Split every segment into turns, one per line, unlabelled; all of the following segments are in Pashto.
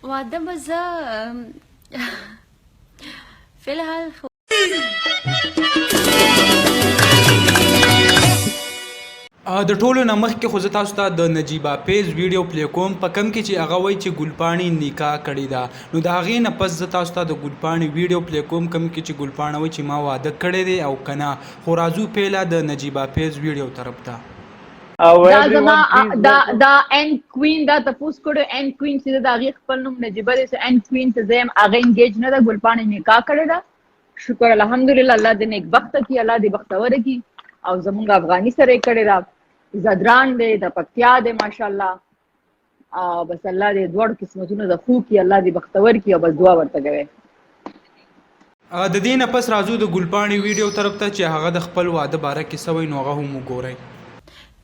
واده به زه فی الحال خو
د ټولو نه مخکې خو زه تاسو ته د نجیبه پیز ویډیو پلی کوم په کم کې چې هغه وایي چې ګلپاڼې نکاح کړې ده نو د هغې نه پس زه تاسو ته د ګلپاڼې ویډیو پلی کوم کم کې چې ګلپاڼه وایي چې ما واده کړی دی او که نه خو راځو پیله د نجیبه پیز ویډیو طرف ته
دا زما دا ان کوین دا تاسو کړو ان کوین چې دا هغه خپل نوم نجیبه دي ان کوین ته زم هغه انګیج نه ده ګلپاڼې نکاح کړی ده شکر الحمدلله الله دې نیک بخت کی الله دې بختور کی او زمونږ افغاني سره کړی ده زدران دې د پکتیا دې ماشاءالله او بس الله دې دوړ قسمتونو د خو کی الله دې بختور کی او بس دعا ورته کوي
د دې نه پس راځو د ګلپاڼې ویډیو طرف ته چې هغه د خپل واده باره کې څه وایي نو هغه هم وګورئ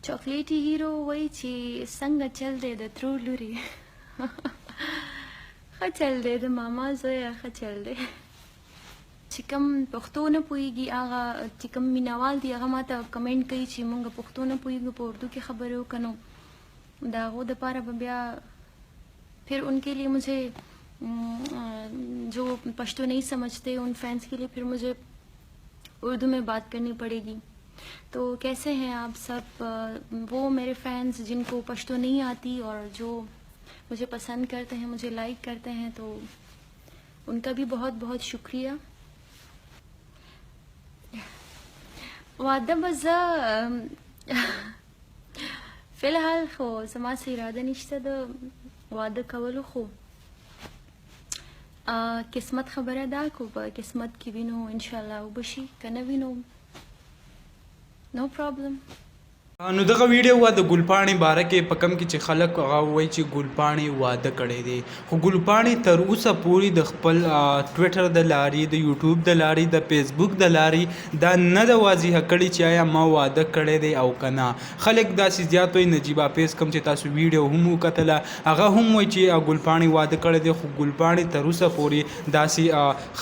چاکلیټي هیرو وایي چې څنګه چل دی د ترور لوري ښه چل دی د ماما زویه ښه چل دی چې کوم پښتو نه پوهېږي هغه چې کوم مینهوال دي هغه ماته کمنټ کوي چې مونږ پښتو نه پوهېږو په اردو کې خبرې وکړو نو د هغو دپاره به بیا پھر ان کے لیے مجھے جو پشتو نہیں سمجھتے ان فینس کے لیے پھر مجھے اردو میں بات کرنی پڑے گی تو کیسے ہیں آپ سب وہ میرے فینس جن کو پشتو نہیں آتی اور جو مجھے پسند کرتے ہیں مجھے لائک کرتے ہیں تو ان کا بھی بہت بہت شکریہ واده به زه فی الحال خو زما څه اراده نشته د واده کولو خو قسمت خبره ده کو په قسمت کې وینو انشاءالله وبشي که نه وینو نو پرابلم
نو دغه ویډیو وا د ګلپاڼې باره کې په کم کې چې خلک هغه وایي چې ګلپاڼې واده کړی دی خو ګلپاڼې تر اوسه پورې د خپل ټویټر د لارې د یوټیوب د لارې د فیسبوک د لارې دا نه ده واضحه کړې چې آیا ما واده کړی دی او که نه خلک داسې زیات وایي نجیبه پیز کوم چې تاسو ویډیو هم وکتله هغه هم وایي چې ګلپاڼې واده کړی دی خو ګلپاڼې تر اوسه پورې داسې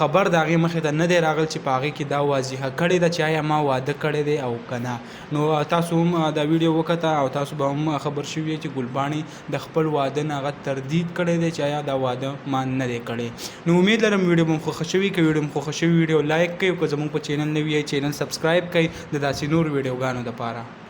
خبر د هغې مخې ته نه دی راغلی چې په هغې کې دا واضحه کړې ده چې آیا ما واده کړی دی او که نه نو تاسو هم دا ویډیو وکړه او تاسو به هم خبر شوي چې ګلپاڼې د خپل واده نه هغه تردید کړی دی چې آیا دا واده ما نه دی کړی نو امید لرم ویډیو مو خوښه شوي که ویډیو مو خوښه شوي ویډیو لایک کړئ او که زموږ په چینل نوي یې چینل سبسکرایب کړئ د داسې نور ویډیوګانو دپاره